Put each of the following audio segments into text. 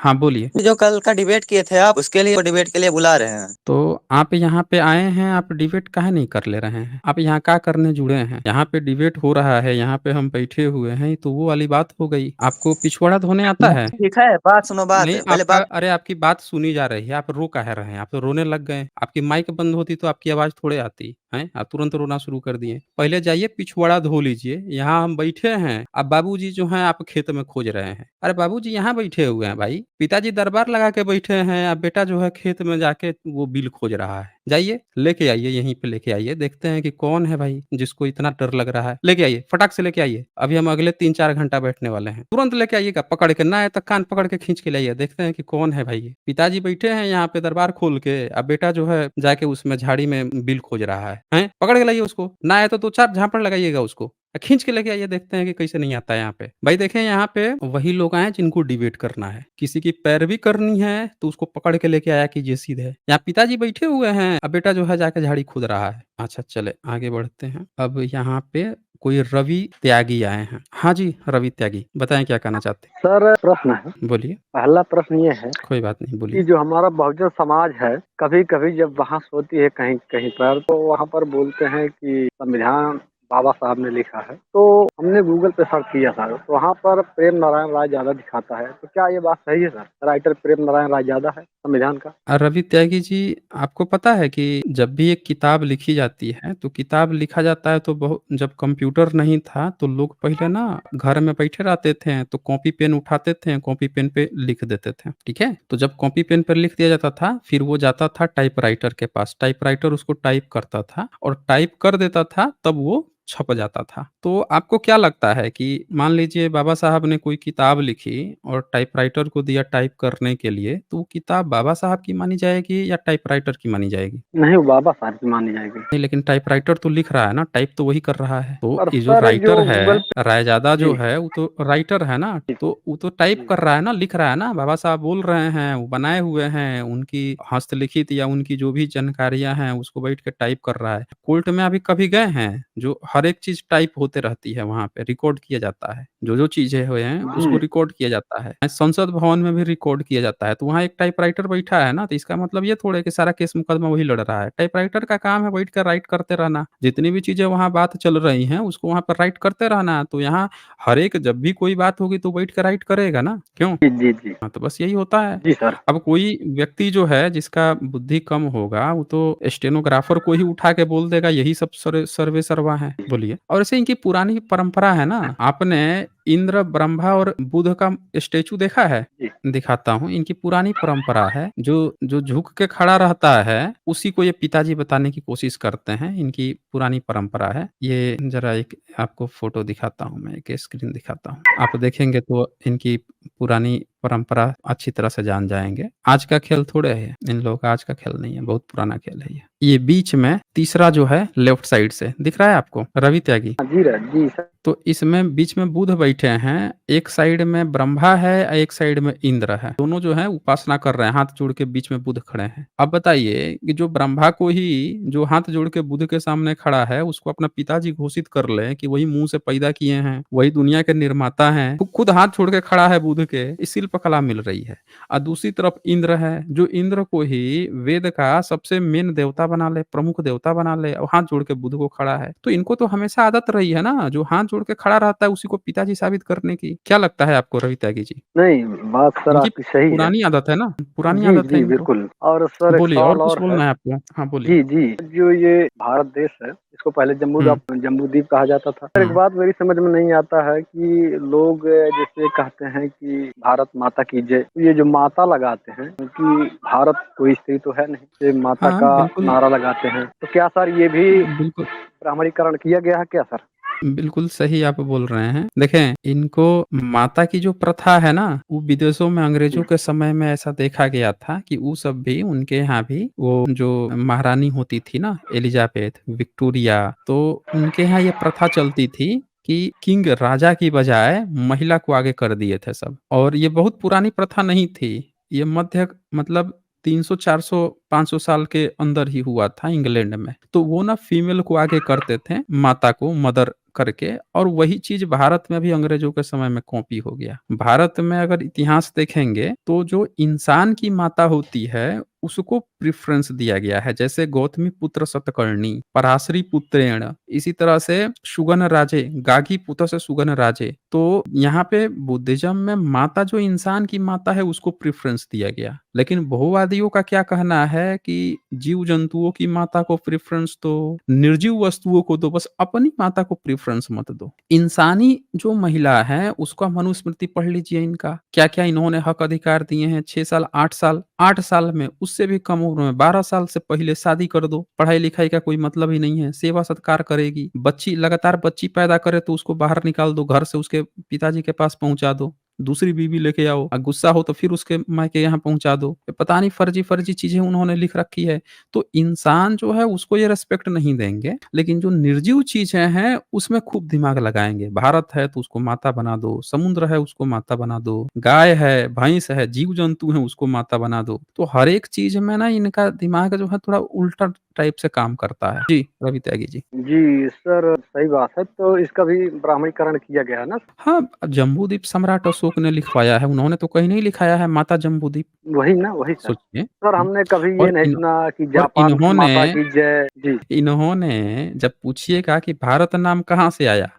हाँ, बोलिए। जो कल का डिबेट किए थे आप, उसके लिए डिबेट के लिए बुला रहे हैं। तो आप यहाँ पे आए हैं, आप डिबेट काहे नहीं कर ले रहे हैं? आप यहाँ क्या करने जुड़े हैं? यहाँ पे डिबेट हो रहा है, यहाँ पे हम बैठे हुए हैं, तो वो वाली बात हो गई। आपको पिछवाड़ा धोने आता है? ठीक है, बात सुनो, बात नहीं, पहले आपका बात। अरे आपकी बात सुनी जा रही है, आप रो काहे रहे हैं? आप तो रोने लग गए। आपकी माइक बंद होती तो आपकी आवाज़ थोड़े आती, हैं? आप तुरंत रोना शुरू कर दिए। पहले जाइए पिछवाड़ा धो लीजिए, यहाँ हम बैठे हैं, अब बाबूजी जो हैं आप खेत में खोज रहे हैं। अरे बाबूजी यहाँ बैठे हुए हैं भाई, पिताजी दरबार लगा के बैठे हैं, अब बेटा जो है खेत में जाके वो बिल खोज रहा है। जाइए, लेके आइए, यहीं पे लेके आइए, देखते हैं कि कौन है भाई जिसको इतना डर लग रहा है। लेके आइए, फटाक से लेके आइए। अभी हम अगले 3-4 घंटा बैठने वाले हैं। तुरंत लेके आइएगा पकड़ के, ना आए तो कान पकड़ के खींच के लाइए, देखते हैं कि कौन है भाई ये। पिताजी बैठे हैं यहाँ पे दरबार खोल के, अब बेटा जो है जाके उसमें झाड़ी में बिल खोज रहा है। हैं? पकड़ के लाइए उसको। ना आए तो 2-4 झापड़ लगाइएगा उसको। खींच के लेके आइए, देखते हैं कि कैसे नहीं आता है यहाँ पे। भाई देखें, यहाँ पे वही लोग आए जिनको डिबेट करना है। किसी की पैरवी करनी है तो उसको पकड़ के लेके आया कीजिए सीधे। यहाँ पिताजी बैठे हुए हैं, अब बेटा जो है जाके झाड़ी खोद रहा है। अच्छा चले आगे बढ़ते हैं। अब यहाँ पे कोई रवि त्यागी आए हैं। हाँ जी, रवि त्यागी, बताएं क्या कहना चाहते सर प्रश्न है। हैं? बोलिए। पहला प्रश्न ये है कोई बात नहीं, कि बोलिए। जो हमारा बहुजन समाज है, कभी कभी जब बहस होती है कहीं कहीं पर, तो वहाँ पर बोलते हैं कि संविधान बाबा साहब ने लिखा है। तो हमने गूगल पे सर्च किया था, तो वहाँ पर प्रेम नारायण राय ज्यादा दिखाता है। तो क्या ये बात सही है सर? राइटर प्रेम नारायण राय ज्यादा है संविधान का? रवि त्यागी जी, आपको पता है कि जब भी एक किताब लिखी जाती है तो किताब लिखा जाता है तो बहुत, जब कंप्यूटर नहीं था तो लोग पहले ना घर में बैठे रहते थे तो कॉपी पेन उठाते थे, कॉपी पेन पे लिख देते थे। ठीक है, तो जब कॉपी पेन पर लिख दिया जाता था फिर वो जाता था टाइपराइटर के पास, टाइपराइटर उसको टाइप करता था और टाइप कर देता था, तब वो छप जाता था। तो आपको क्या लगता है कि मान लीजिए बाबा साहब ने कोई किताब लिखी और टाइपराइटर को दिया टाइप करने के लिए, तो वो किताब बाबा साहब की मानी जाएगी या टाइपराइटर की मानी जाएगी? नहीं, वो बाबा साहब की मानी जाएगी। नहीं, लेकिन टाइपराइटर तो लिख रहा है ना, टाइप तो वही कर रहा है। तो और ये जो सर जो राइटर गूगल है, रायजादा पे। जो जी है, वो तो राइटर है ना, जी तो वो तो टाइप जी। कर रहा है ना, लिख रहा है ना। बाबा साहब बोल रहे हैं, वो बनाए हुए हैं, उनकी हस्तलिखित या उनकी जो भी जानकारियाँ हैं, उसको बैठ के टाइप कर रहा है। कोर्ट में अभी कभी गए हैं? जो हर एक चीज़ टाइप होते रहती है वहाँ पे, रिकॉर्ड किया जाता है। जो-जो चीज़ें हुए हैं, उसको जी रिकॉर्ड किया जाता है। संसद भवन में भी रिकॉर्ड किया जाता है, तो वहाँ एक टाइपराइटर बैठा है ना, तो इसका मतलब ये थोड़ा है कि सारा केस मुकदमा वही लड़ रहा है। टाइपराइटर का काम है बैठ कर राइट करते रहना। जितनी भी चीज़ें वहाँ बात चल रही हैं, उसको वहाँ पर राइट करते रहना। तो यहाँ हर एक जब भी कोई बात होगी तो बैठ के राइट करेगा ना, क्यों? जी जी जी। हाँ, तो बस यही होता है। जी सर। अब कोई व्यक्ति जो है जिसका बुद्धि कम होगा, वो तो स्टेनोग्राफर को ही उठा के बोल देगा यही सब सर्वे सर्वा है। बोलिए। और ऐसे इनकी पुरानी परंपरा है ना, आपने इंद्र, ब्रह्मा और बुध का स्टैचू देखा है? जी दिखाता हूँ, इनकी पुरानी परंपरा है। जो जो झुक के खड़ा रहता है, उसी को ये पिताजी बताने की कोशिश करते हैं, इनकी पुरानी परंपरा है। ये ज़रा एक आपको फ़ोटो दिखाता हूँ मैं, एक स्क्रीन दिखाता हूँ। आप देखेंगे तो इनकी पुरानी परंपरा अच्छी तरह से जान जाएँगे। आज का खेल थोड़े है, इन लोगों का आज का खेल नहीं है, बहुत पुराना खेल है ये। ये बीच में तीसरा जो है लेफ्ट साइड से, दिख रहा है आपको? रवि त्यागी। हाँ, जी सर। तो इसमें बीच में बुध बैठे हैं, एक साइड में ब्रह्मा है, एक साइड में इंद्र है। दोनों जो हैं उपासना कर रहे हैं, हाथ जोड़ के बीच में बुध खड़े हैं। अब बताइए कि जो ब्रह्मा को ही, जो हाथ जोड़ के बुध के सामने खड़ा है, उसको अपना पिताजी घोषित कर ले कि वही मुँह से पैदा किए हैं, वही दुनिया के निर्माता हैं। वो खुद हाथ छोड़ के खड़ा है बुध के, ये शिल्प कला मिल रही है। और दूसरी तरफ इंद्र है, जो इंद्र को ही वेद का सबसे मेन देवता बना ले, प्रमुख देवता बना ले, और हाथ जोड़ के बुध को खड़ा है। तो इनको तो हमेशा आदत रही है ना, जो हाथ जोड़ के खड़ा रहता है उसी को पिताजी साबित करने की। क्या लगता है आपको रवि त्यागी जी? नहीं, बात सर इनकी आपकी सही है। पुरानी आदत है ना, पुरानी जी आदत है जी इनको। बिल्कुल। और सर एक बोलिए, और सवाल कुछ और है। बोलना है आपको? हाँ, बोलिए। जी जी। जो ये भारत देश है, इसको पहले हुँ, जम्बूद्वीप कहा जाता था। सर एक हुँ। बात मेरी समझ में नहीं आता है कि लोग जैसे कहते हैं कि भारत माता की जय, तो ये जो माता लगाते हैं, क्योंकि भारत कोई स्त्री तो है नहीं, ये माता हाँ, का बिल्कुल, नारा लगाते हैं। तो क्या सर ये भी बिल्कुल। ब्राह्मणीकरण किया गया है क्या सर? बिल्कुल सही आप बोल रहे हैं। देखें, इनको माता की जो प्रथा है ना, वो विदेशों में अंग्रेजों जी के समय में ऐसा देखा गया था कि वो सब भी, उनके यहाँ भी वो जो महारानी होती थी ना, एलिजाबेथ, विक्टोरिया, तो उनके यहाँ ये प्रथा चलती थी कि किंग, राजा की बजाय महिला को आगे कर दिए थे सब। और ये बहुत पुरानी प्रथा नहीं थी। ये मध्य मतलब 300, 400, 500 साल के अंदर ही हुआ था इंग्लैंड में। तो वो ना फीमेल को आगे करते थे, माता को मदर करके और वही चीज़ भारत में भी अंग्रेज़ों के समय में कॉपी हो गया। भारत में अगर इतिहास देखेंगे तो जो इंसान की माता होती है, उसको प्रेफ़रेंस दिया गया है। जैसे गौतमी पुत्र सतकर्णी, पराशरी पुत्रेण, इसी तरह से सुगन राजे, गागी पुत्र से सुगन राजे। तो यहाँ पे बुद्धिज़्म में माता जो इंसान की माता है उसको प्रेफ़रेंस दिया गया। लेकिन बहुवादियों का क्या कहना है कि जीव-जंतुओं की माता को प्रेफ़रेंस दो, निर्जीव वस्तुओं को दो, बस अपनी माता को प्रेफ़रेंस मत दो। इंसानी जो महिला है उसका मनुस्मृति पढ़ लीजिए इनका। क्या-क्या इन्होंने हक अधिकार दिए हैं 6 साल, 8 साल, 8 साल में, उससे भी कम उम्र में 12 साल से पहले शादी कर दो। पढ़ाई-लिखाई का कोई मतलब ही नहीं है, सेवा-सत्कार करेगी। बच्ची लगातार बच्ची पैदा करे तो उसको बाहर निकाल दो, घर से उसके पिताजी के पास पहुँचा दो। दूसरी बीवी लेके आओ, गुस्सा हो तो फिर उसके मायके यहाँ पहुँचा दो। पता नहीं फर्जी-फर्जी चीज़ें उन्होंने लिख रखी है। तो इंसान जो है उसको ये रिस्पेक्ट नहीं देंगे, लेकिन जो निर्जीव चीज़ें हैं उसमें खूब दिमाग लगाएँगे। भारत है तो उसको माता बना दो, समुद्र है उसको माता बना दो, गाय है, भैंस है, जीव-जंतु हैं उसको माता बना दो। तो हर एक चीज़ में ना इनका दिमाग जो है थोड़ा उल्टा टाइप से काम करता है। जी, रवि त्यागी जी। जी, सर सही बात है। तो इसका भी ब्राह्मणीकरण किया गया है ना? हाँ, जम्बूद्वीप सम्राट अशोक ने लिखवाया है, उन्होंने तो कहीं नहीं लिखाया है माता जम्बूद्वीप, वही ना, वही सर। सोचिए। सर हमने कभी ये और नहीं सुना कि और जापान माता की जय। जी, इन्होंने जब पूछिएगा कि भारत नाम कहाँ से आया?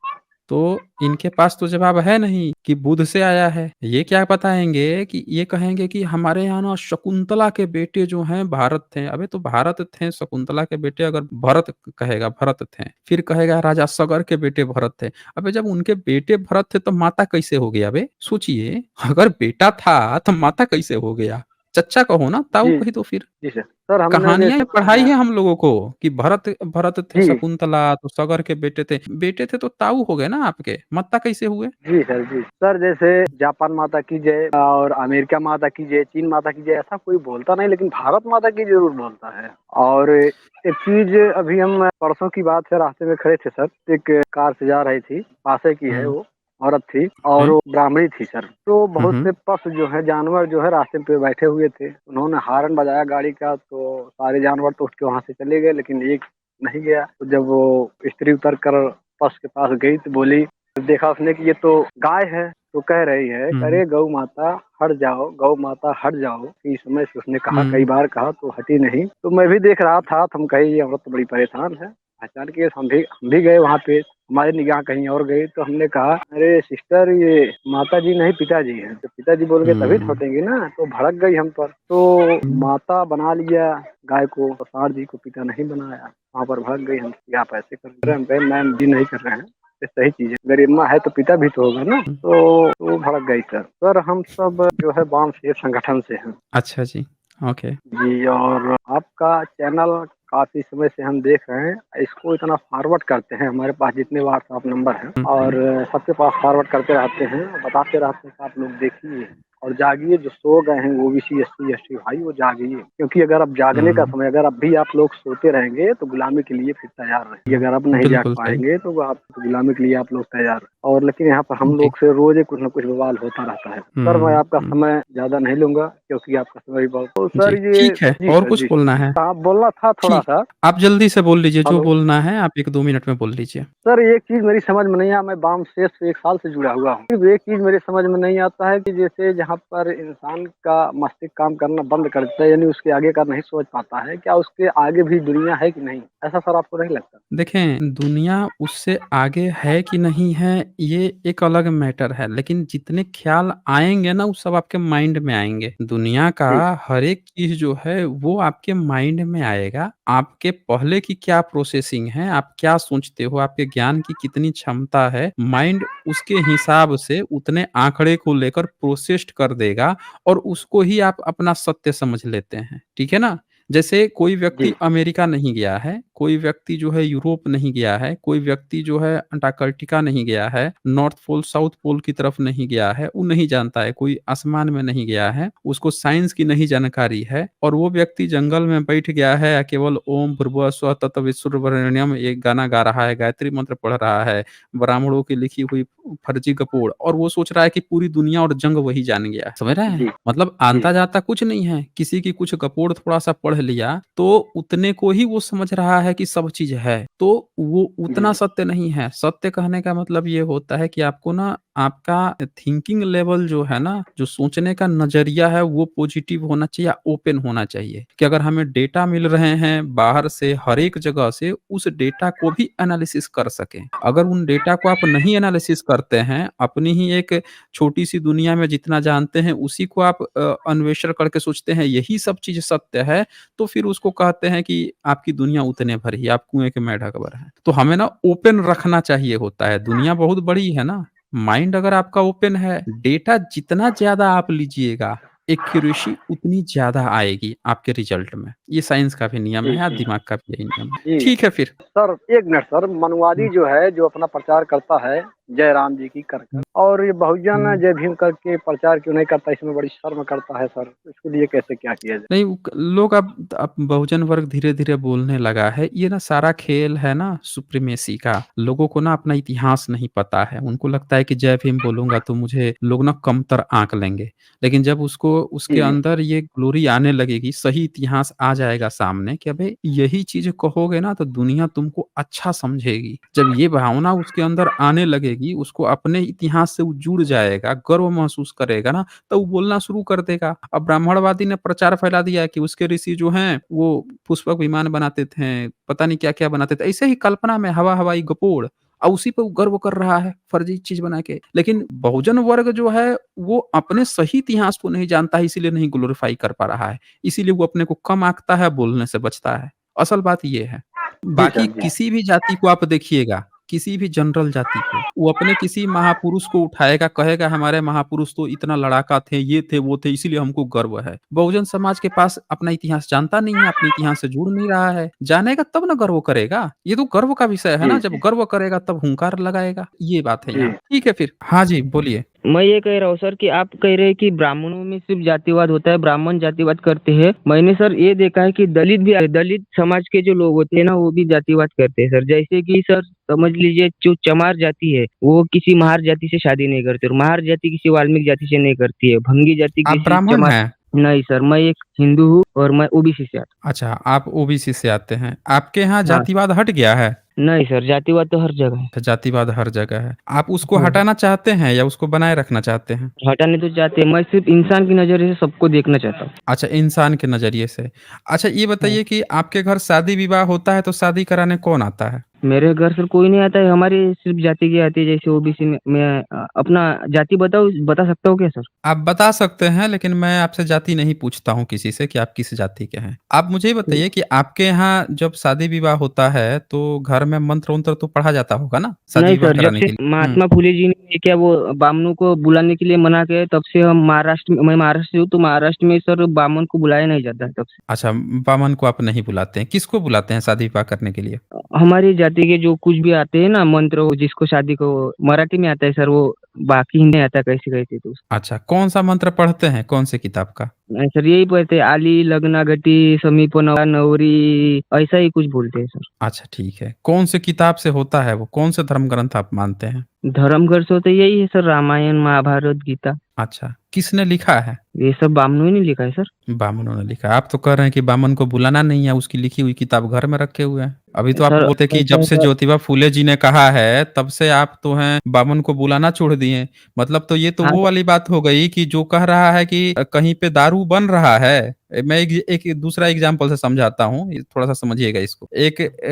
तो इनके पास तो जवाब है नहीं कि बुध से आया है। ये क्या बताएँगे कि ये कहेंगे कि हमारे यहाँ ना शकुंतला के बेटे जो हैं भारत थे। अबे तो भारत थे, शकुंतला के बेटे अगर भरत कहेगा भरत थे। फिर कहेगा राजा सगर के बेटे भरत थे। अबे जब उनके बेटे भरत थे तो माता कैसे हो गया बे? सोचिए, अगर बेटा था तो माता कैसे हो गया? चच्चा कहो ना, ताऊ जी, कही तो फिर। जी सर। सर हमने कहानियाँ जैसे पढ़ाई है हम लोगों को कि भरत भरत थे जी, शकुंतला, तो सगर के बेटे थे। बेटे थे तो ताऊ हो गए ना आपके, माता कैसे हुए? जी सर, जी। सर जैसे जापान माता की जय और अमेरिका माता की जय, चीन माता की जय ऐसा कोई बोलता नहीं, लेकिन भारत माता की ज़रूर बोलता है। और एक चीज़ अभी हम परसों की बात है, रास्ते में खड़े थे सर, एक कार से जा रही थी, पासे की है हुँ, वो, औरत थी और हैं? वो ब्राह्मणी थी सर। तो हुँ, बहुत हुँ, से पशु जो है, जानवर जो है रास्ते पे बैठे हुए थे। उन्होंने हॉर्न बजाया गाड़ी का, तो सारे जानवर तो उठ के वहाँ से चले गए, लेकिन एक नहीं गया। तो जब वो स्त्री उतर कर पशु के पास गई तो बोली, देखा उसने कि ये तो गाय है, तो कह रही है, हुँ, अरे गौ माता हट जाओ, गौ माता हट जाओ। इस समय से उसने कहा, कई हुँ, बार कहा तो हटी नहीं। तो मैं भी देख रहा था, तो हम कहे ये औरत तो बड़ी परेशान है। पहचान के हम भी गए वहाँ पे, हमारी निगाह कहीं और गई, तो हमने कहा, अरे सिस्टर ये माता जी नहीं पिताजी हैं। तो पिताजी बोल के तभी तो हुँ, हटेंगे ना, तो भड़क गई हम पर। तो हुँ, माता बना लिया गाय को, तो सांड जी को पिता नहीं बनाया। वहाँ पर भड़क गई, हम कि आप ऐसे कर रहे हैं। हम कहे मैम जी नहीं कर रहे हैं, ये सही चीज़ है। गरिमा है तो पिता भी तो होगा ना। हुँ। तो भड़क गई सर। सर हम सब जो है वाम से संगठन से हैं। अच्छा जी, ओके। जी, और आपका चैनल काफ़ी समय से हम देख रहे हैं। इसको इतना फॉरवर्ड करते हैं, हमारे पास जितने व्हाट्सएप नंबर हैं, हुँ, हुँ, और सबके पास फॉरवर्ड करते रहते हैं, बताते रहते हैं कि आप लोग देखिए और जागिए। जो सो गए हैं ओबीसी, एससी, एसटी भाई, वो जागिए। क्योंकि अगर अब जागने का हुँ, समय, अगर अब भी आप लोग सोते रहेंगे तो गुलामी के लिए फिर तैयार रहिए। हुँ। अगर अब नहीं जाग बिल्कुल सही। पाएँगे तो आप गुलामी के लिए आप लोग तैयार हैं। और लेकिन यहाँ पर हम जी। लोग से रोज़ ही कुछ न कुछ बवाल होता रहता है। सर मैं हुँ, आपका हुँ। समय ज़्यादा नहीं लूँगा, क्योंकि आपका समय भी बहुत। तो जी, सर ये ठीक है, जी और सर, कुछ जी सर, बोलना जी। है? हाँ, बोलना था ठीक, थोड़ा-सा। आप जल्दी से बोल लीजिए, जो हेलो। बोलना है आप 1-2 मिनट में बोल लीजिए। सर एक चीज़ मेरी समझ में नहीं आया, मैं वाम सेज से 1 साल से जुड़ा हुआ हूँ। सिर्फ़ एक चीज़ मेरे समझ में नहीं आता है कि जैसे जहाँ पर इंसान का मस्तिष्क काम करना बंद कर देता है, यानी उसके आगे का नहीं सोच पाता है, क्या उसके आगे भी दुनिया है कि नहीं? ऐसा सर आपको नहीं लगता? देखें, दुनिया उससे आगे है कि नहीं है, ये एक अलग मैटर है, लेकिन जितने ख़्याल आएँगे ना, वो सब आपके माइंड में आएँगे। दुनिया का जी, हर एक चीज़ जो है, वो आपके माइंड में आएगा। आपके पहले की क्या प्रोसेसिंग है, आप क्या सोचते हो, आपके ज्ञान की कितनी क्षमता है, माइंड उसके हिसाब से उतने आँकड़े को लेकर प्रोसेस्ड कर देगा और उसको ही आप अपना सत्य समझ लेते हैं। ठीक है ना? जैसे कोई व्यक्ति जी, अमेरिका नहीं गया है, कोई व्यक्ति जो है यूरोप नहीं गया है, कोई व्यक्ति जो है अंटार्कटिका नहीं गया है, नॉर्थ पोल, साउथ पोल की तरफ नहीं गया है, वो नहीं जानता है, कोई आसमान में नहीं गया है, उसको साइंस की नहीं जानकारी है और वो व्यक्ति जंगल में बैठ गया है, केवल ओम भूर्भुवः स्वः तत्सवितुर्वरेण्यम एक गाना गा रहा है, गायत्री मंत्र पढ़ रहा है, ब्राह्मणों की लिखी हुई फर्जी कपूर, और वो सोच रहा है कि पूरी दुनिया और जंग वही जान गया है। समझ रहे हैं? जी, मतलब जी, आता-जाता कुछ नहीं है। किसी की कुछ कपोड़ थोड़ा-सा पढ़ लिया, तो उतने को ही वो समझ रहा है कि सब चीज़ है। तो वो उतना जी, सत्य नहीं है। सत्य कहने का मतलब ये होता है कि आपको ना आपका थिंकिंग लेवल जो है ना, जो सोचने का नज़रिया है वो पॉजिटिव होना चाहिए, ओपन होना चाहिए कि अगर हमें डेटा मिल रहे हैं बाहर से, हर एक जगह से, उस डेटा को भी एनालिसिस कर सकें। अगर उन डेटा को आप नहीं एनालिसिस करते हैं, अपनी ही एक छोटी-सी दुनिया में जितना जानते हैं उसी को आप अन्वेषण करके सोचते हैं यही सब चीज़ सत्य है, तो फिर उसको कहते हैं कि आपकी दुनिया उतने भर ही, आप कुएँ के मेंढक भर हैं। तो हमें ना ओपन रखना चाहिए होता है, दुनिया बहुत बड़ी है ना, माइंड अगर आपका ओपन है, डेटा जितना ज़्यादा आप लीजिएगा, एक्यूरेसी उतनी ज़्यादा आएगी आपके रिज़ल्ट में। ये साइंस का भी नियम जी, है, जी, दिमाग का भी यही नियम है। जी। ठीक है फिर। सर, 1 मिनट सर, मनवादी हुँ, जो है, जो अपना प्रचार करता है, जयराम जी की कर हुँ, और ये बहुजन हुँ। जय भीम करके प्रचार क्यों नहीं करता? इसमें बड़ी शर्म करता है सर। इसके लिए कैसे क्या किया जाए? नहीं, वो क लोग अब बहुजन वर्ग धीरे-धीरे बोलने लगा है। ये ना सारा खेल है ना सुप्रीमेसी का। लोगों को ना अपना इतिहास नहीं पता है। उनको लगता है कि जय भीम बोलूँगा तो मुझे लोग ना कमतर आँक लेंगे। लेकिन जब उसको उसके जी, जी, अंदर ये ग्लोरी आने लगेगी, सही इतिहास आ जाएगा सामने कि अबे यही चीज़ कहोगे ना तो दुनिया तुमको अच्छा समझेगी। जब ये भावना उसके अंदर आने लगेगी, उसको अपने इतिहास से वो जुड़ जाएगा, गर्व महसूस करेगा ना, तो वो बोलना शुरू कर देगा। अब ब्राह्मणवादी ने प्रचार फैला दिया है कि उसके ऋषि जो हैं, वो पुष्पक विमान बनाते थे, पता नहीं क्या-क्या बनाते थे। ऐसे ही कल्पना में हवा-हवाई गपोड़, उसी पे वो गर्व कर रहा है, फर्जी चीज़ बना के। लेकिन बहुजन वर्ग जो है, वो अपने सही इतिहास को नहीं जानता है, इसीलिए नहीं ग्लोरीफाई कर पा रहा है। इसीलिए वो अपने को कम आँकता है, बोलने से बचता है। असल बात ये है। जी बाकी सर, जी। किसी भी जाति को आप देखिएगा, किसी भी जनरल जाति को, वो अपने किसी महापुरुष को उठाएगा, कहेगा हमारे महापुरुष तो इतना लड़ाका थे, ये थे, वो थे, इसीलिए हमको गर्व है। बहुजन समाज के पास अपना इतिहास जानता नहीं है, अपने इतिहास से जुड़ नहीं रहा है। जानेगा तब ना गर्व करेगा। ये तो गर्व का विषय है जी, ना, जब जी, गर्व करेगा तब हुंकार लगाएगा। ये बात है जी। यहाँ। ठीक है फिर। हाँ जी, बोलिए। मैं ये कह रहा हूँ सर कि आप कह रहे हैं कि ब्राह्मणों में सिर्फ जातिवाद होता है, ब्राह्मण जातिवाद करते हैं। मैंने सर ये देखा है कि दलित समाज के जो लोग होते हैं ना, वो भी जातिवाद करते हैं सर। जैसे कि सर समझ लीजिए, जो चमार जाति है, वो किसी महार जाति से शादी नहीं करती, और महार जाति किसी वाल्मीकि जाति से नहीं करती है। भंगी जाति आप किसी ब्राह्मण चमार। हैं? नहीं सर, मैं एक हिंदू हूँ और मैं ओबीसी से आता अच्छा, आप ओबीसी से आते हैं। आपके यहाँ हूँ। हाँ। जातिवाद हट गया है? नहीं सर, जातिवाद तो हर जगह है। अच्छा, जातिवाद हर जगह है। आप उसको हाँ। हटाना चाहते हैं या उसको बनाए रखना चाहते हैं? हटाने तो चाहते हैं, मैं सिर्फ इंसान की नजरिए से सबको देखना चाहता हूँ। अच्छा, इंसान के नज़रिए से। अच्छा, ये हाँ। बताइए कि आपके घर शादी-विवाह होता है तो शादी कराने कौन आता है? मेरे घर सर कोई नहीं आता है, हमारी सिर्फ जाति की आती है। जैसे ओबीसी में मैं अपना जाति बता सकता हूँ क्या सर? आप बता सकते हैं, लेकिन मैं आपसे जाति नहीं पूछता हूँ किसी से कि आप किस जाति के हैं। आप मुझे ये बताइए कि आपके यहाँ जब शादी-विवाह होता है तो घर में मंत्र-वंत्र तो पढ़ा जाता होगा ना? नहीं शादी-विवाह सर, जब कराने से के लिए? हुँ। महात्मा फुले जी ने क्या वो बामनों को बुलाने के लिए मना किया, तब से हम मैं महाराष्ट्र से हूँ, तो महाराष्ट्र में सर बामन को बुलाया नहीं जाता है तब से। अच्छा, बामन को आप नहीं बुलाते हैं। किसको बुलाते हैं शादी-विवाह करने के लिए? हमारी जाति के जो कुछ भी आते हैं ना मंत्र, वो जिसको शादी को मराठी में आता है सर, वो बाकी हिंदी आता है कैसे कैसे तो। अच्छा, कौन-सा मंत्र पढ़ते हैं? कौन-सी किताब का? नहीं सर, यही पढ़ते हैं, आली लग्ना घटी समीप नवरी, ऐसा ही कुछ बोलते हैं सर। अच्छा, ठीक है। कौन-सी किताब से होता है वो? कौन-से धर्म ग्रंथ आप मानते हैं? धर्म घर से तो यही है सर, रामायण महाभारत गीता। अच्छा, किसने लिखा है? ये सब बामनों ही नहीं लिखा है सर। बामनों ने लिखा है। आप तो कह रहे हैं कि बामन को बुलाना नहीं है, उसकी लिखी हुई किताब घर में रखे हुए हैं। अभी तो आप सर बोलते कि ऐसा जब है से सर। ज्योतिबा फूले जी ने कहा है, तब से आप तो हैं बामन को बुलाना छोड़ दिए। मतलब तो ये तो हाँ वो वाली बात हो गई कि जो कह रहा है कि कहीं पे दारू बन रहा है। मैं एक दूसरा एग्ज़ाम्पल से समझाता हूँ, ये थोड़ा-सा समझिएगा इसको।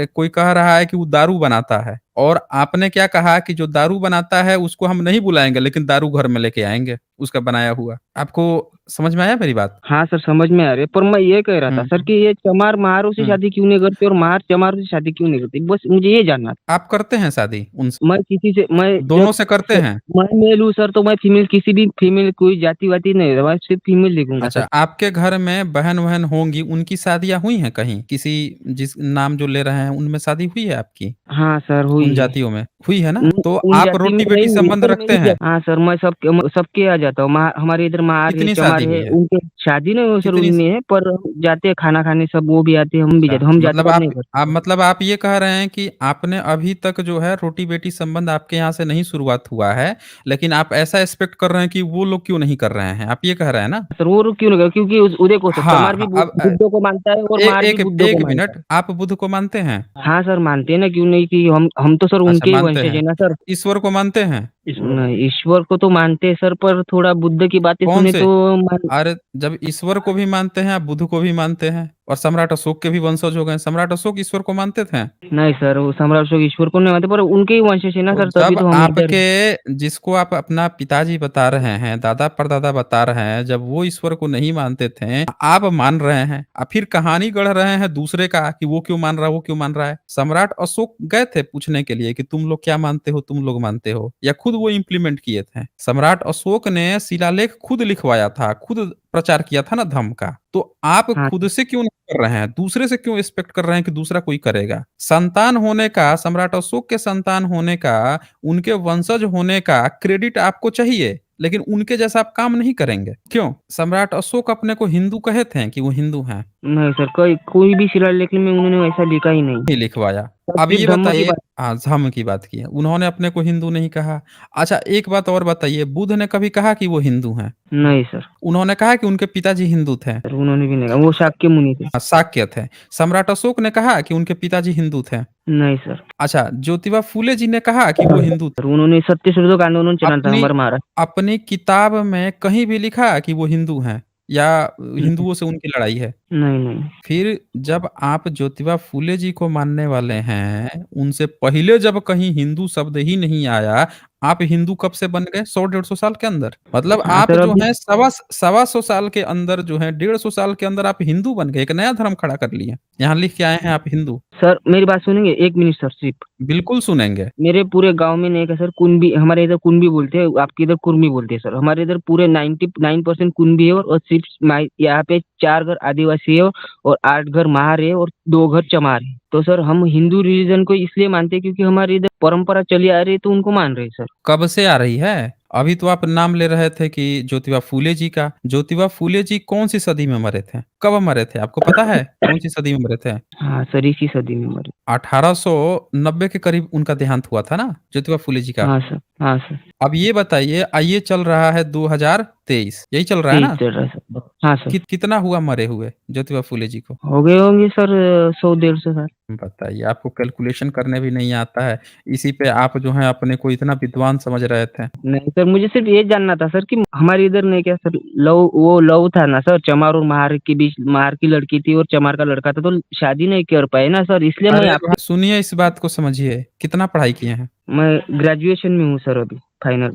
कोई कह रहा है कि वो दारू बनाता है और आपने क्या कहा कि जो दारू बनाता है उसको हम नहीं बुलाएँगे, लेकिन दारू घर में लेके आएँगे, उसका बनाया हुआ। आपको समझ में आया मेरी बात? हाँ सर, समझ में आ रही है, पर मैं ये कह रहा था हुँ, सर कि ये चमार महारों से हुँ। शादी क्यों नहीं करते और महार चमारों से शादी क्यों नहीं करते, बस मुझे ये जानना था। आप करते हैं शादी उनसे? मैं किसी से मैं दोनों जब से करते सर, हैं? मैं मेल हूँ सर, तो मैं फीमेल किसी भी फीमेल कोई जाति-वाति नहीं है, मैं सिर्फ फीमेल लिखूंगा अच्छा, सर। आपके घर में बहन-वहन होंगी, उनकी शादियाँ हुई हैं कहीं? किसी जिस नाम जो ले रहे हैं, उनमें शादी हुई है आपकी? हाँ सर, उन हुई है। जातियों में? हुई है ना? उन तो उन आप जाति में रोटी-बेटी नहीं हुई है, संबंध पर रखते मेरी हैं? हाँ सर, मैं सबके यहाँ जाता हूँ। हमारे इधर महार है, कितनी चमार परिवार दी है, गई है? उनके शादी नहीं हुई सर कितनी उनमें है, पर जाते हैं खाना खाने सब, वो भी आते हैं, हम भी अच्छा, जाते हैं, हम मतलब जातिवाद नहीं करते। आप ये कह रहे हैं कि आपने अभी तक जो है रोटी-बेटी संबंध आपके यहाँ से नहीं शुरुआत हुआ है, लेकिन आप ऐसा एक्सपेक्ट कर रहे हैं कि वो लोग क्यों नहीं कर रहे हैं? आप ये कह रहे हैं ना? सर वो लोग क्यों नहीं कर, क्योंकि देखो सर, हाँ, चमार भी हाँ, बुद्धों को मानता है और ए मार भी एक बुद्धों को 1 मानता मिनट, है। आप बुद्ध को मानते हैं? हाँ सर, मानते हैं ना, क्यों नहीं, कि हम तो सर अच्छा, उनके ही मानते वंशज हैं। है ना सर। ईश्वर को मानते हैं? नहीं, ईश्वर को तो मानते हैं सर, पर थोड़ा बुद्ध की बातें कौन सुने से? तो मान। अरे, जब ईश्वर को भी मानते हैं, आप बुद्ध को भी मानते हैं और सम्राट अशोक के भी वंशज हो गए। सम्राट अशोक ईश्वर को मानते थे? नहीं सर, वो सम्राट अशोक ईश्वर को नहीं मानते, पर उनके ही वंशज है ना तो सर, तभी जब तो हम इधर। आपके जिसको आप अपना पिताजी बता रहे हैं, दादा परदादा बता रहे हैं, जब वो ईश्वर को नहीं मानते थे, आप मान रहे हैं, आप फिर कहानी गढ़ रहे हैं दूसरे का कि वो क्यों मान रहा है, वो क्यों मान रहा है। सम्राट अशोक गए थे पूछने के लिए कि तुम लोग क्या मानते हो, तुम लोग मानते हो, या खुद वो इम्प्लीमेंट किए थे? सम्राट अशोक ने शिलालेख खुद लिखवाया था, खुद प्रचार किया था ना धम्म का। तो आप हाँ खुद से क्यों नहीं कर रहे हैं? दूसरे से क्यों एक्सपेक्ट कर रहे हैं कि दूसरा कोई करेगा? संतान होने का, सम्राट अशोक के संतान होने का, उनके वंशज होने का क्रेडिट आपको चाहिए, लेकिन उनके जैसा आप काम नहीं करेंगे। क्यों? सम्राट अशोक अपने को हिंदू कहे थे कि वो हिंदू हैं? नहीं सर, कोई भी शिलालेख में उन्होंने वैसा लिखा ही नहीं। नहीं लिखवाया। सब अब सिर्फ ये धम्म की बताइए, बात। हाँ, धम्म की बात की है। उन्होंने अपने को हिंदू नहीं कहा। अच्छा, एक बात और बताइए, बुद्ध ने कभी कहा कि वो हिंदू हैं? नहीं सर, उन्होंने कहा कि उनके पिताजी हिंदू थे? सर उन्होंने भी नहीं कहा, वो शाक्य मुनि थे। शाक्य थे। सम्राट अशोक ने कहा कि उनके पिताजी हिंदू थे? नहीं सर। अच्छा, ज्योतिबा फुले जी ने कहा कि वो हिंदू थे? सर उन्होंने सत्यशोधक आंदोलन चला था अपनी हमारे महाराज। अपनी किताब में कहीं भी लिखा कि वो हिंदू हैं या हिंदुओं से उनकी लड़ाई है? नहीं नहीं। फिर जब आप ज्योतिबा फुले जी को मानने वाले हैं, उनसे पहले जब कहीं हिंदू शब्द ही नहीं आया, आप हिंदू कब से बन गए? 100-150 साल के अंदर? मतलब हाँ आप सर, जो अभी हैं सवा सौ साल के अंदर जो है, 150 साल के अंदर आप हिंदू बन गए, एक नया धर्म खड़ा कर लिए। यहाँ लिख के आए हैं आप हिंदू। सर मेरी बात सुनेंगे, 1 मिनट सर सिर्फ। बिल्कुल सुनेंगे। मेरे पूरे गांव में नहीं का सर, कुनबी, हमारे इधर कुनबी बोलते हैं, आपके इधर कुर्मी बोलते हैं सर। हमारे इधर पूरे 99% कुनबी है, और सिर्फ यहाँ पे 4 घर आदिवासी है, और 8 घर महार है, और 2 घर चमार है। तो सर हम हिंदू रिलीजन को इसलिए मानते हैं क्योंकि हमारी इधर परंपरा चली आ रही है, तो उनको मान रहे हैं सर। कब से आ रही है? अभी तो आप नाम ले रहे थे कि ज्योतिबा फुले जी का। ज्योतिबा फुले जी कौन सी सदी में मरे थे? कब मरे थे? आपको पता है? कौन सी सदी में मरे थे? हाँ सर, इसी सदी में मरे। 1890 के करीब उनका देहांत हुआ था ना, ज्योतिबा फुले जी का। हाँ सर, हाँ सर। अब ये बताइए, ये चल रहा है 2023, यही चल रहा है 23 ना? चल रहा है सर। हाँ सर। कितना हुआ मरे हुए ज्योतिबा फुले जी को? हो गए होंगे सर 100-150 साल। बताइए, आपको कैलकुलेशन करने भी नहीं आता है, इसी पे आप जो है अपने को इतना विद्वान समझ रहे थे। नहीं सर, मुझे सिर्फ ये जानना था सर कि हमारे इधर नहीं क्या सर, लव था ना सर, चमार और महार के बीच। महार की लड़की थी और चमार का लड़का था, तो शादी नहीं कर पाए ना सर, इसलिए मैं अरे आपके। भाई सुनिए, इस बात को समझिए, कितना पढ़ाई किए हैं? मैं ग्रेजुएशन में हूँ सर, अभी फाइनल।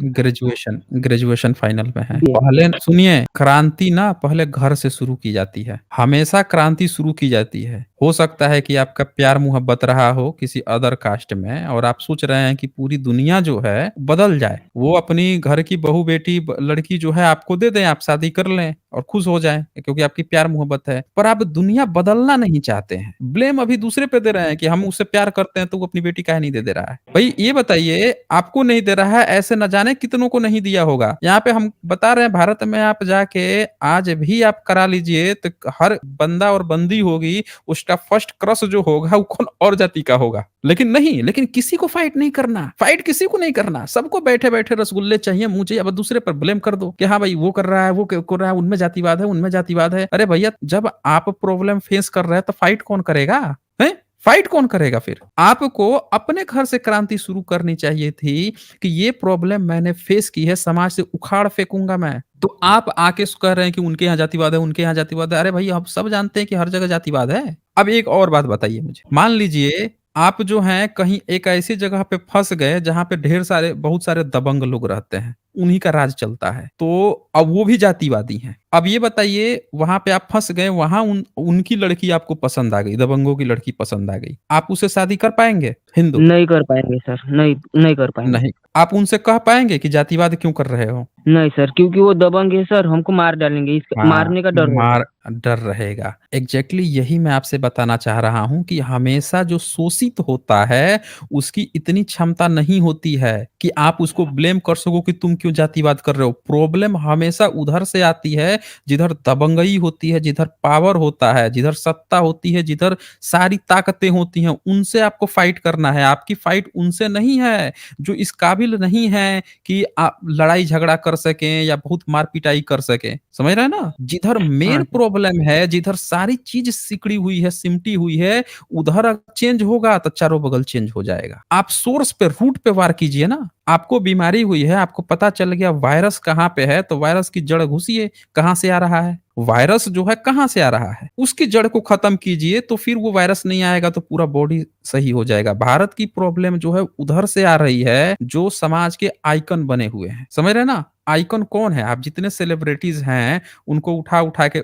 ग्रेजुएशन फाइनल में है। पहले सुनिए, क्रांति ना पहले घर से शुरू की जाती है। हमेशा क्रांति शुरू की जाती है। हो सकता है कि आपका प्यार मोहब्बत रहा हो किसी अदर कास्ट में, और आप सोच रहे हैं कि पूरी दुनिया जो है बदल जाए, वो अपनी घर की बहू बेटी लड़की जो है आपको दे दें, आप शादी कर लें और खुश हो जाएं, क्योंकि आपकी प्यार मोहब्बत है। पर आप दुनिया बदलना नहीं चाहते हैं। ब्लेम अभी दूसरे पे दे रहे हैं कि हम उससे प्यार करते हैं तो वो अपनी बेटी काहे नहीं दे रहा है। भाई ये बताइए, आपको नहीं दे रहा है, ऐसे न जाने कितनों को नहीं दिया होगा। यहाँ पे हम बता रहे हैं, भारत में आप जाके आज भी आप करा लीजिए तो हर बंदा और बंदी होगी, उसका फर्स्ट क्रश जो होगा वो कौन और जाति का होगा। लेकिन किसी को फाइट नहीं करना, फाइट किसी को नहीं करना। सबको बैठे बैठे रसगुल्ले चाहिए, मुझे अब दूसरे पर ब्लेम कर दो कि हाँ भाई वो कर रहा है, वो कर रहा है, उनमें जातिवाद है, उनमें जातिवाद है। अरे भैया, जब आप प्रॉब्लम फेस कर रहे हैं तो फाइट कौन करेगा? हैं? फाइट कौन करेगा? फिर आपको अपने घर से क्रांति शुरू करनी चाहिए थी कि ये प्रॉब्लम मैंने फेस की है, समाज से उखाड़ फेंकूंगा मैं। तो आप आके कह रहे हैं कि उनके यहाँ जातिवाद है, उनके यहाँ जातिवाद है। अरे भाई, हम सब जानते हैं कि हर जगह जातिवाद है। अब एक और बात बताइए मुझे, मान लीजिए आप जो हैं कहीं एक ऐसी जगह पे फंस गए जहां पे बहुत सारे दबंग लोग रहते हैं, उन्हीं का राज चलता है, तो अब वो भी जातिवादी हैं। अब ये बताइए, वहां पे आप फंस गए, वहां उनकी लड़की आपको पसंद आ गई, दबंगों की लड़की पसंद आ गई, आप उससे शादी कर पाएंगे? हिंदू नहीं कर पाएंगे सर, नहीं कर पाएंगे। नहीं। आप उनसे कह पाएंगे कि जातिवाद क्यों कर रहे हो? नहीं सर, क्योंकि वो दबंग है सर, हमको मार डालेंगे, इसका हाँ, मारने का डर होगा। डर रहेगा। एग्ज़ैक्टली यही मैं आपसे बताना चाह रहा हूँ कि हमेशा जो शोषित होता है, उसकी इतनी क्षमता नहीं होती है कि आप उसको ब्लेम कर सको कि तुम क्यों जातिवाद कर रहे हो। प्रॉब्लम हमेशा उधर से आती है, जिधर दबंगई होती है, जिधर पावर होता है, जिधर सत्ता होती है, जिधर सारी ताकतें होती हैं, उनसे आपको फाइट करना है। आपकी फाइट उनसे नहीं है, जो इस काबिल नहीं है कि आप लड़ाई झगड़ा कर सकें या बहुत मार पिटाई कर सकें। समझ रहे हैं ना? जिधर हाँ मेन सर। प्रॉब्लम है, जिधर सारी चीज़ सिकुड़ी हुई है, सिमटी हुई है, उधर चेंज होगा तो चारों बगल चेंज हो जाएगा। आप सोर्स पे, रूट पे वार कीजिए ना। आपको बीमारी हुई है, आपको पता चल गया वायरस कहाँ पे है, तो वायरस की जड़ घुसिए, कहाँ से आ रहा है? वायरस जो है कहाँ से आ रहा है? उसकी जड़ को खत्म कीजिए, तो फिर वो वायरस नहीं आएगा, तो पूरा बॉडी सही हो जाएगा। भारत की प्रॉब्लम जो है उधर से आ रही है, जो समाज के आइकन बने हुए हैं। समझ रहे हैं ना? आइकन कौन है? आप जितने सेलिब्रिटीज़ हैं, उनको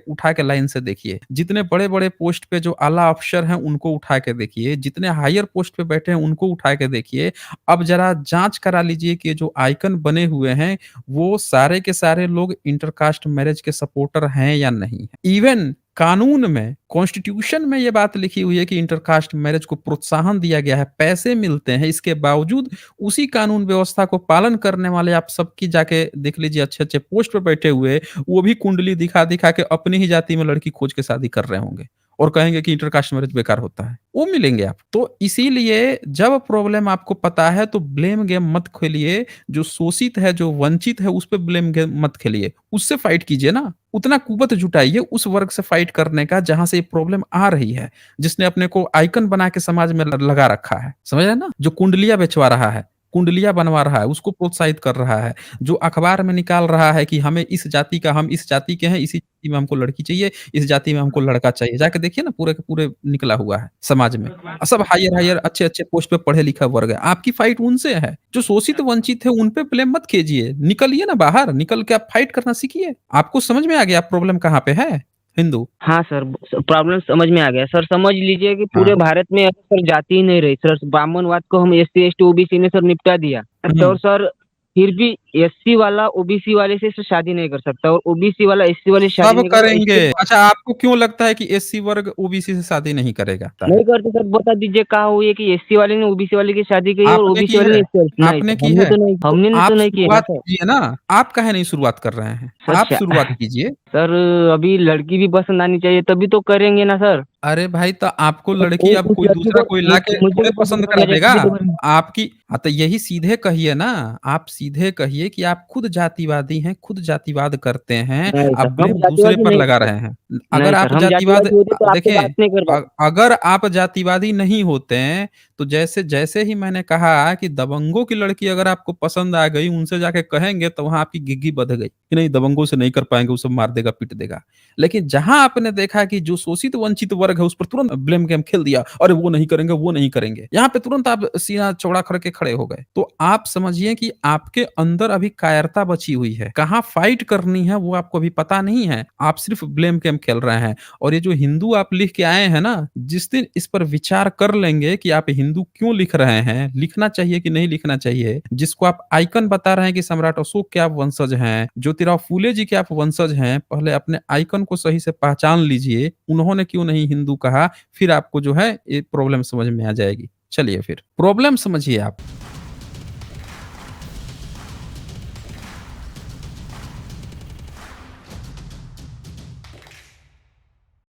उठा के लाइन से देखिए। जितने बड़े-बड़े पोस्ट पे जो आला अफ़सर हैं, उनको उठा के देखिए। जितने हायर पोस्ट पे बैठे हैं, उनको उठा के देखिए। अब ज़रा जाँच करा लीजिए कि जो आइकन बने हुए हैं, वो सारे के सारे लोग इंटरकास्ट मैरिज के सपोर्टर हैं या नहीं है। इवन कानून में, कॉन्स्टिट्यूशन में ये बात लिखी हुई है कि इंटरकास्ट मैरिज को प्रोत्साहन दिया गया है, पैसे मिलते हैं। इसके बावजूद उसी कानून व्यवस्था को पालन करने वाले आप सबकी जाके देख लीजिए, अच्छे-अच्छे पोस्ट पे बैठे हुए, वो भी कुंडली दिखा-दिखा के अपनी ही जाति में लड़की खोज के शादी कर रहे होंगे और कहेंगे कि इंटरकास्ट मैरिज बेकार होता है। वो मिलेंगे आप। तो इसीलिए जब प्रॉब्लम आपको पता है तो ब्लेम गेम मत खेलिए। जो शोषित है, जो वंचित है, उस पे ब्लेम गेम मत खेलिए। उससे फाइट कीजिए ना। उतना कुवत जुटाइए उस वर्ग से फाइट करने का जहाँ से ये प्रॉब्लम आ रही है। जिसने अपने को आइकन बना के समाज में ल लगा रखा है। समझ रहे हैं ना? जो कुंडलियाँ बेचवा रहा है, कुंडलियाँ बनवा रहा है, उसको प्रोत्साहित कर रहा है। जो अखबार में निकाल रहा है कि हमें इस जाति का, हम इस जाति के हैं, इसी जाति में हमको लड़की चाहिए, इस जाति में हमको लड़का चाहिए। जाके देखिए ना, पूरे के पूरे निकला हुआ है समाज में। सब हायर-हायर, अच्छे-अच्छे पोस्ट पे पढ़े लिखा वर्ग है। आपकी फाइट उनसे है। जो शोषित वंचित है, उन पे ब्लेम मत कीजिए। निकलिए ना बाहर, निकल के आप फाइट करना सीखिए। आपको समझ में आ गया प्रॉब्लम कहाँ पे है? हिंदू। हाँ सर, प्रॉब्लम समझ में आ गया। सर समझ लीजिए कि पूरे हाँ। भारत में अब सर जाति ही नहीं रही सर, ब्राह्मणवाद को हम एससी, एसटी, ओबीसी ने सर निपटा दिया। हुँ। और सर फिर भी एससी वाला ओबीसी वाले से सर शादी नहीं कर सकता और ओबीसी वाला एससी वाले से शादी सब नहीं कर सकता करेंगे। इसके अच्छा, आपको क्यों लगता है कि एससी वर्ग ओबीसी से शादी नहीं करेगा? नहीं करते सर, बता दीजिए कहाँ हुई है कि एससी वाले ने ओबीसी वाले की शादी की और आपने ओबीसी की वाले ने है? एससी वाले नहीं आपने सर, की है? तो हमने तो आप नहीं किए ना शुरुआत सर। कीजिए ना। आप काहे नहीं शुरुआत कर रहे हैं? सर आप शुरुआत कीजिए। सर अभी लड़की भी पसंद आनी चाहिए तभी तो करेंगे ना सर। अरे भाई, तो आपको और लड़की अब उस कोई लड़की दूसरा को कोई लाके मुझे थोड़े भी पसंद पसंद करा करना चाहिए देगा। तभी तो करेंगे। आपकी हाँ, तो यही सीधे कहिए ना। आप सीधे कहिए कि आप खुद जातिवादी हैं, खुद जातिवाद करते हैं, नहीं आप सर, हम ब्लेम दूसरे जातिवादी पर नहीं लगा सर। रहे हैं। अगर नहीं सर, आप हम जातिवाद जातिवादी होते तो आपसे देखें, बात नहीं कर पाते। अगर आप जातिवादी नहीं होते हैं, तो जैसे जैसे ही मैंने कहा कि दबंगों की लड़की अगर आपको पसंद आ गई, उनसे जाके कहेंगे, तो वहाँ आपकी घिघी बध गई कि नहीं, दबंगों से नहीं कर पाएँगे, वो सब मार देगा, पीट देगा। लेकिन जहां आपने देखा कि जो शोषित वंचित वर्ग है, उस पर तुरंत ब्लेम गेम खेल दिया, अरे वो नहीं करेंगे, वो नहीं करेंगे, यहाँ पे तुरंत आप सीना चौड़ा करके खड़े हो गए। तो आप समझिए कि आपके अंदर अभी कायरता बची हुई है। कहाँ फाइट करनी है वो आपको अभी पता नहीं है। आप सिर्फ ब्लेम गेम खेल रहे हैं। और ये जो हिंदू आप लिख के आए हैं ना, जिस दिन इस पर विचार कर लेंगे कि आप हिंदू क्यों लिख रहे हैं, लिखना चाहिए कि नहीं लिखना चाहिए, जिसको आप आइकन बता रहे हैं कि सम्राट अशोक के आप वंशज हैं, ज्योतिराव फूले जी के आप वंशज हैं, पहले अपने आइकन को सही से पहचान लीजिए। उन्होंने क्यों नहीं हिंदू कहा, फिर आपको जो है ये प्रॉब्लम समझ में आ जाएगी। चलिए फिर प्रॉब्लम समझिए आप।